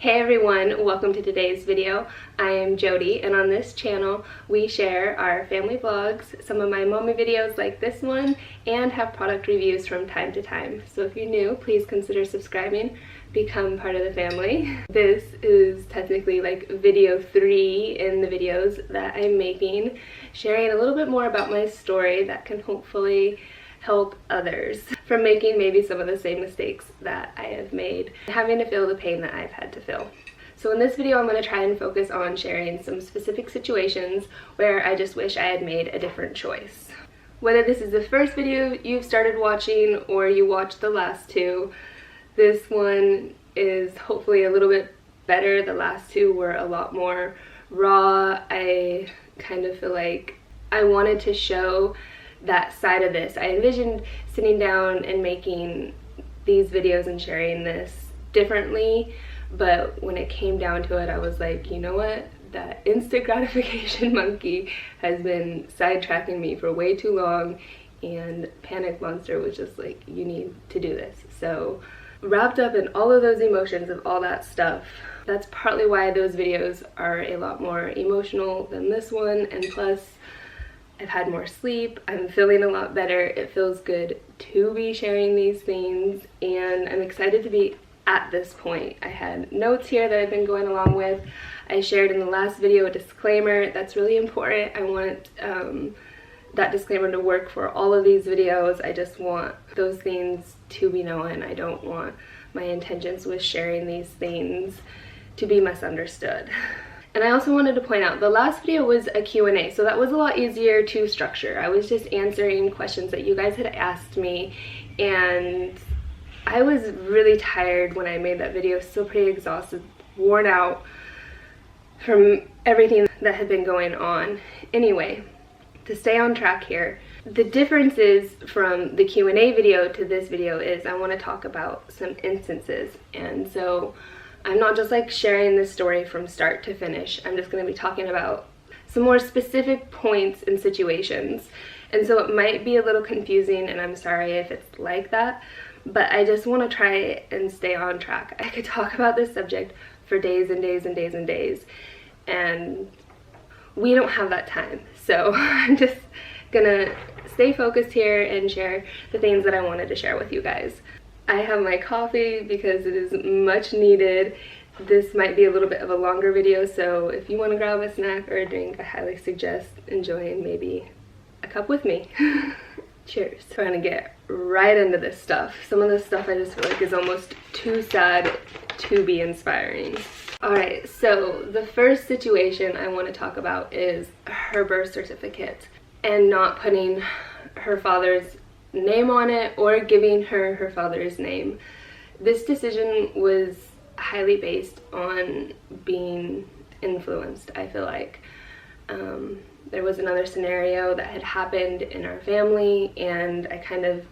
Hey everyone, welcome to today's video. I am Jody, and on this channel we share our family vlogs, some of my mommy videos like this one, and have product reviews from time to time. So if you're new, please consider subscribing, become part of the family. This is technically like video 3 in the videos that I'm making, sharing a little bit more about my story that can hopefully help others from making maybe some of the same mistakes that I have made, having to feel the pain that I've had to feel. So in this video I'm going to try and focus on sharing some specific situations where I just wish I had made a different choice. Whether this is the first video you've started watching or you watched the last two, this one is hopefully a little bit better. The last two were a lot more raw. I kind of feel like I wanted to show that side of this. I envisioned sitting down and making these videos and sharing this differently, but when it came down to it, I was like, you know what? That instant gratification monkey has been sidetracking me for way too long, and Panic Monster was just like, you need to do this. So wrapped up in all of those emotions of all that stuff, that's partly why those videos are a lot more emotional than this one, and plus I've had more sleep, I'm feeling a lot better, it feels good to be sharing these things, and I'm excited to be at this point. I had notes here that I've been going along with. I shared in the last video a disclaimer that's really important. I want that disclaimer to work for all of these videos. I just want those things to be known. I don't want my intentions with sharing these things to be misunderstood. And I also wanted to point out, the last video was a Q&A, so that was a lot easier to structure. I was just answering questions that you guys had asked me, and I was really tired when I made that video, still pretty exhausted, worn out from everything that had been going on. Anyway, to stay on track here, the differences from the Q&A video to this video is I want to talk about some instances, and so I'm not just like sharing this story from start to finish. I'm just going to be talking about some more specific points and situations. And so it might be a little confusing, and I'm sorry if it's like that, but I just want to try and stay on track. I could talk about this subject for days and days and days and days, and we don't have that time. So I'm just gonna stay focused here and share the things that I wanted to share with you guys. I have my coffee because it is much needed. This might be a little bit of a longer video, so if you want to grab a snack or a drink, I highly suggest enjoying maybe a cup with me. Cheers. Trying to get right into this stuff. Some of this stuff I just feel like is almost too sad to be inspiring. Alright, so the first situation I want to talk about is her birth certificate and not putting her father's name on it or giving her her father's name. This decision was highly based on being influenced, I feel like. There was another scenario that had happened in our family, and I kind of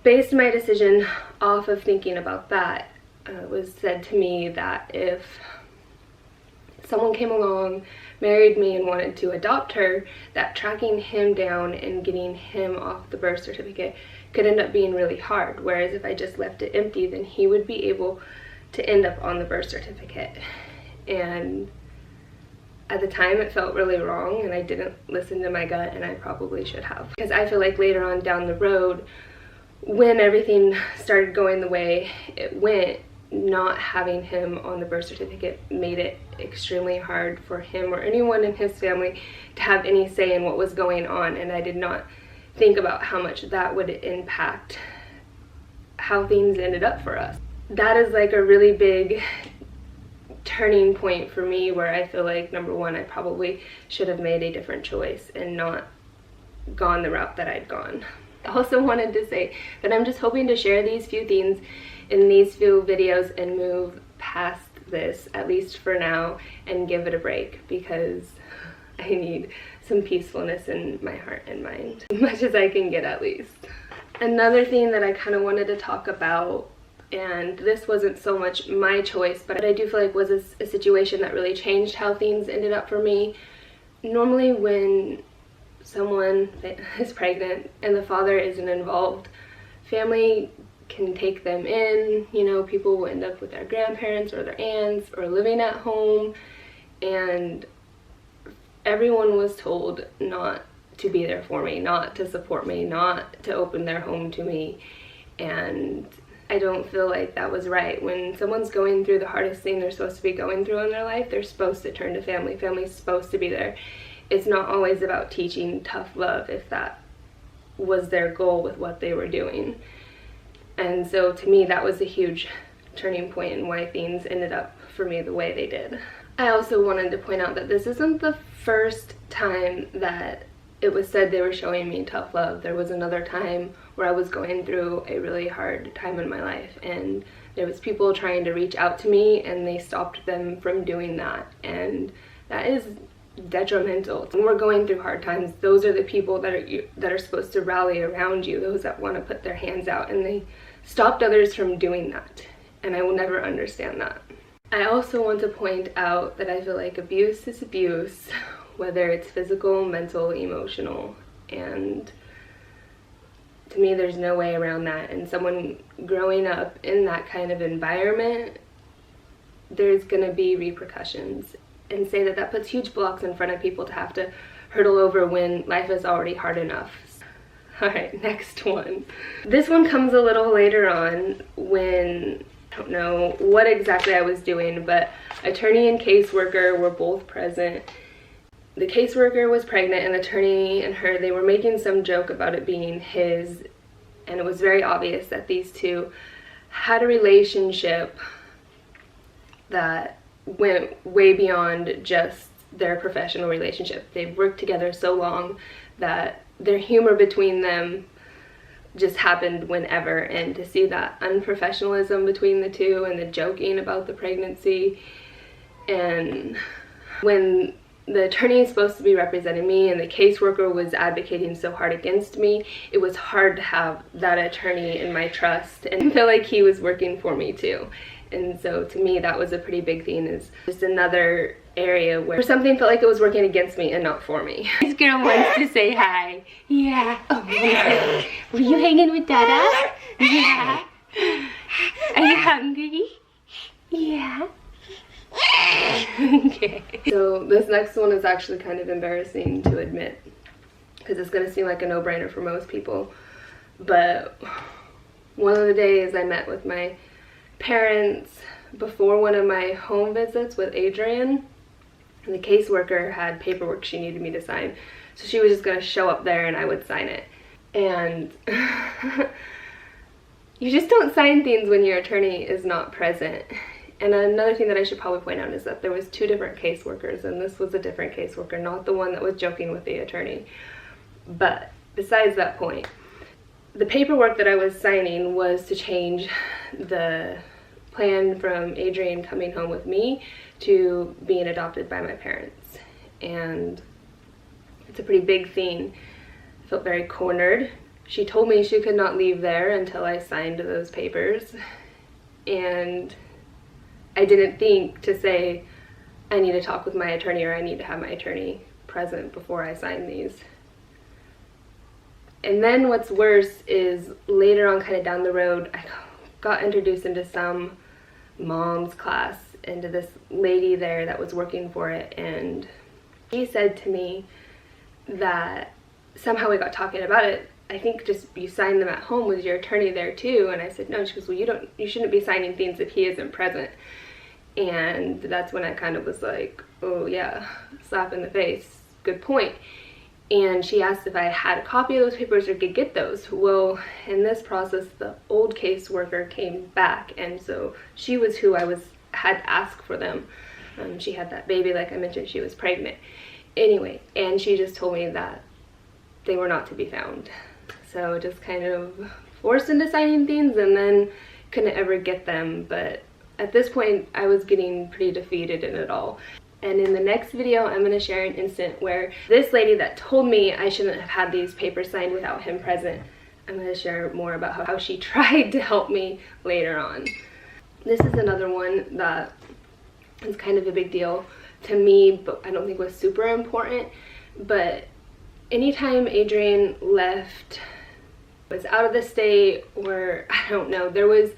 based my decision off of thinking about that. It was said to me that if someone came along, married me, and wanted to adopt her, that tracking him down and getting him off the birth certificate could end up being really hard, whereas if I just left it empty, then he would be able to end up on the birth certificate. And at the time it felt really wrong, and I didn't listen to my gut, and I probably should have, because I feel like later on down the road, when everything started going the way it went, not having him on the birth certificate made it extremely hard for him or anyone in his family to have any say in what was going on, and I did not think about how much that would impact how things ended up for us. That is like a really big turning point for me, where I feel like, number one, I probably should have made a different choice and not gone the route that I'd gone. I also wanted to say that I'm just hoping to share these few things in these few videos and move past this, at least for now, and give it a break, because I need some peacefulness in my heart and mind, as much as I can get at least. Another thing that I kind of wanted to talk about, and this wasn't so much my choice, but I do feel like was a situation that really changed how things ended up for me. Normally when someone is pregnant and the father isn't involved, family can take them in. You know, people will end up with their grandparents or their aunts or living at home, and everyone was told not to be there for me, not to support me, not to open their home to me. And I don't feel like that was right. When someone's going through the hardest thing they're supposed to be going through in their life, they're supposed to turn to family. Family's supposed to be there. It's not always about teaching tough love if that was their goal with what they were doing. And so to me, that was a huge turning point in why things ended up for me the way they did. I also wanted to point out that this isn't the first time that it was said they were showing me tough love. There was another time where I was going through a really hard time in my life, and there was people trying to reach out to me, and they stopped them from doing that, and that is detrimental. When we're going through hard times, those are the people that are supposed to rally around you, those that want to put their hands out, and they stopped others from doing that, and I will never understand that. I also want to point out that I feel like abuse is abuse, whether it's physical, mental, emotional, and to me there's no way around that. And someone growing up in that kind of environment, there's gonna be repercussions, and say that that puts huge blocks in front of people to have to hurdle over when life is already hard enough. Alright, next one. This one comes a little later on when I don't know what exactly I was doing, but attorney and caseworker were both present. The caseworker was pregnant, and the attorney and her, they were making some joke about it being his, and it was very obvious that these two had a relationship that went way beyond just their professional relationship. They've worked together so long that their humor between them just happened whenever, and to see that unprofessionalism between the two and the joking about the pregnancy, and when the attorney is supposed to be representing me and the caseworker was advocating so hard against me, it was hard to have that attorney in my trust and feel like he was working for me too. And so to me, that was a pretty big thing, is just another area where something felt like it was working against me and not for me. This girl wants to say hi. Yeah. Oh, were you hanging with Dada? Yeah. Are you hungry? Yeah. Okay. So this next one is actually kind of embarrassing to admit, because it's going to seem like a no-brainer for most people. But one of the days I met with my parents before one of my home visits with Adrian, and the caseworker had paperwork she needed me to sign, so she was just going to show up there and I would sign it. And you just don't sign things when your attorney is not present. And another thing that I should probably point out is that there was two different caseworkers, and this was a different caseworker, not the one that was joking with the attorney. But besides that point, the paperwork that I was signing was to change the plan from Adrian coming home with me to being adopted by my parents. And it's a pretty big thing. I felt very cornered. She told me she could not leave there until I signed those papers. And I didn't think to say, I need to talk with my attorney, or I need to have my attorney present before I sign these. And then what's worse is later on, kind of down the road, I got introduced into some mom's class, into this lady there that was working for it, and she said to me that somehow we got talking about it. I think just you signed them at home with your attorney there too. And I said, no. She goes, well, you shouldn't be signing things if he isn't present. And that's when I kind of was like, oh yeah, slap in the face, good point. And she asked if I had a copy of those papers or could get those. Well, in this process, the old caseworker came back, and so she was who I had asked for them. She had that baby, like I mentioned, she was pregnant. Anyway, and she just told me that they were not to be found. So just kind of forced into signing things, and then couldn't ever get them. But at this point, I was getting pretty defeated in it all. And in the next video, I'm going to share an incident where this lady that told me I shouldn't have had these papers signed without him present, I'm going to share more about how she tried to help me later on. This is another one that is kind of a big deal to me, but I don't think was super important. But anytime Adrian left was out of the state, or I don't know, there was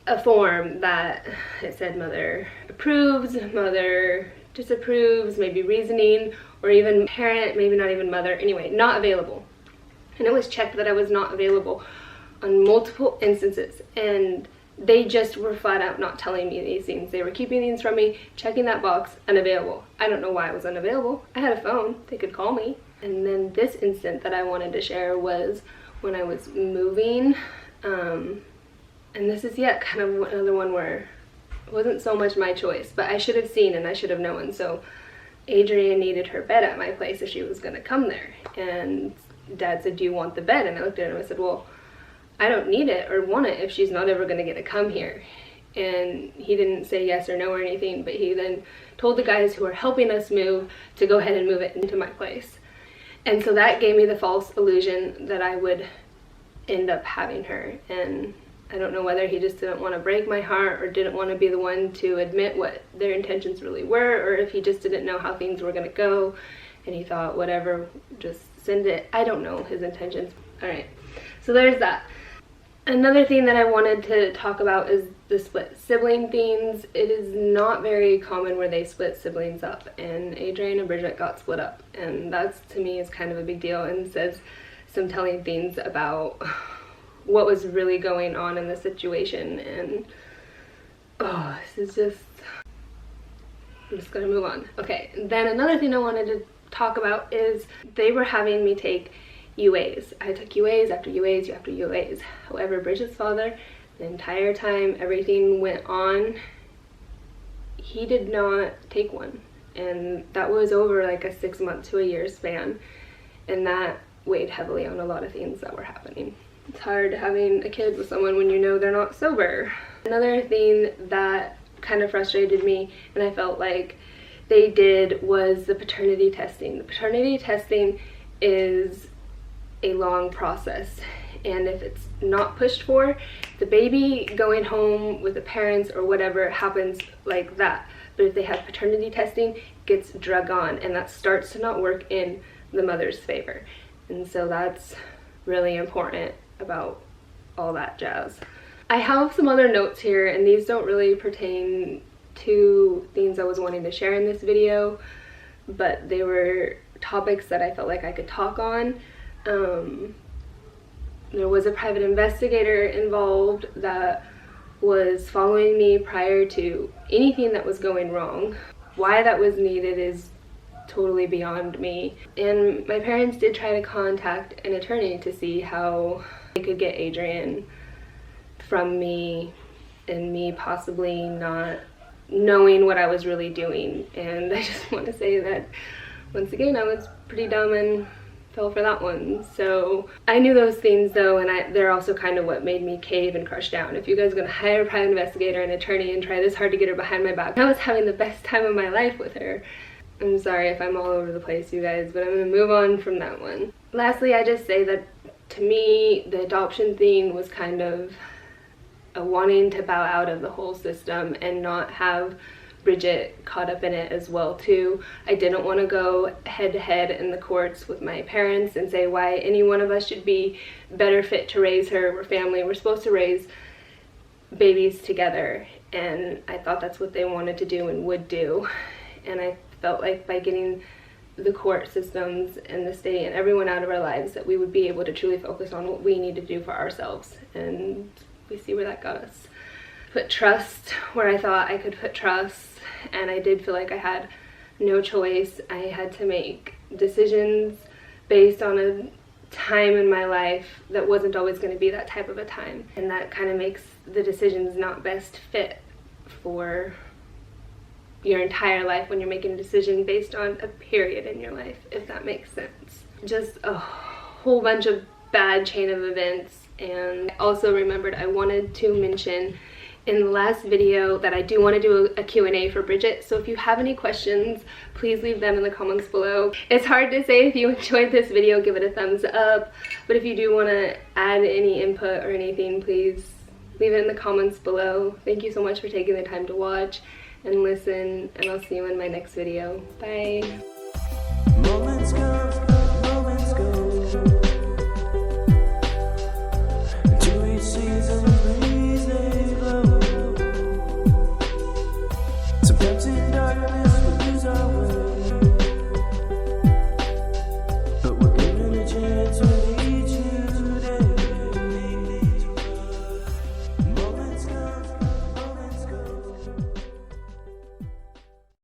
a form that it said mother approves, mother disapproves, maybe reasoning, or even parent, maybe not even mother, anyway, not available. And it was checked that I was not available on multiple instances, and they just were flat out not telling me these things. They were keeping things from me, checking that box, unavailable. I don't know why I was unavailable. I had a phone, they could call me. And then this instant that I wanted to share was when I was moving, and this is yet kind of another one where it wasn't so much my choice, but I should have seen and I should have known. So Adrienne needed her bed at my place if she was gonna come there. And Dad said, do you want the bed? And I looked at him and I said, well, I don't need it or want it if she's not ever going to get to come here. And he didn't say yes or no or anything, but he then told the guys who were helping us move to go ahead and move it into my place. And so that gave me the false illusion that I would end up having her. And I don't know whether he just didn't want to break my heart or didn't want to be the one to admit what their intentions really were, or if he just didn't know how things were going to go and he thought, whatever, just send it. I don't know his intentions. All right, so there's that. Another thing that I wanted to talk about is the split sibling things. It is not very common where they split siblings up, and Adrienne and Bridget got split up, and that's, to me, is kind of a big deal and says some telling things about what was really going on in the situation. And oh, this is just, I'm just gonna move on. Okay, then another thing I wanted to talk about is they were having me take UAs. I took UAs after UAs after UAs. However, Bridget's father, the entire time everything went on, he did not take one. And that was over like a 6 month to a year span. And that weighed heavily on a lot of things that were happening. It's hard having a kid with someone when you know they're not sober. Another thing that kind of frustrated me and I felt like they did was the paternity testing. The paternity testing is a long process, and if it's not pushed for, the baby going home with the parents or whatever happens like that. But if they have paternity testing, it gets drug on, and that starts to not work in the mother's favor. And so that's really important about all that jazz. I have some other notes here, and these don't really pertain to things I was wanting to share in this video, but they were topics that I felt like I could talk on. There was a private investigator involved that was following me prior to anything that was going wrong. Why that was needed is totally beyond me. And my parents did try to contact an attorney to see how they could get Adrienne from me, and me possibly not knowing what I was really doing. And I just want to say that once again I was pretty dumb and fell for that one. So I knew those things though, and they're also kind of what made me cave and crush down. If you guys are gonna hire a private investigator and attorney and try this hard to get her behind my back, I was having the best time of my life with her. I'm sorry if I'm all over the place, you guys, but I'm gonna move on from that one. Lastly, I just say that to me the adoption thing was kind of a wanting to bow out of the whole system and not have Bridget caught up in it as well too. I didn't want to go head to head in the courts with my parents and say why any one of us should be better fit to raise her. We're family, we're supposed to raise babies together, and I thought that's what they wanted to do and would do. And I felt like by getting the court systems and the state and everyone out of our lives that we would be able to truly focus on what we need to do for ourselves, and we see where that got us. Put trust where I thought I could put trust, and I did feel like I had no choice. I had to make decisions based on a time in my life that wasn't always going to be that type of a time, and that kind of makes the decisions not best fit for your entire life when you're making a decision based on a period in your life, if that makes sense. Just a whole bunch of bad chain of events. And I also remembered I wanted to mention in the last video that I do want to do a Q&A for Bridget, so if you have any questions, please leave them in the comments below. It's hard to say if you enjoyed this video, give it a thumbs up, but if you do want to add any input or anything, please leave it in the comments below. Thank you so much for taking the time to watch and listen, and I'll see you in my next video. Bye!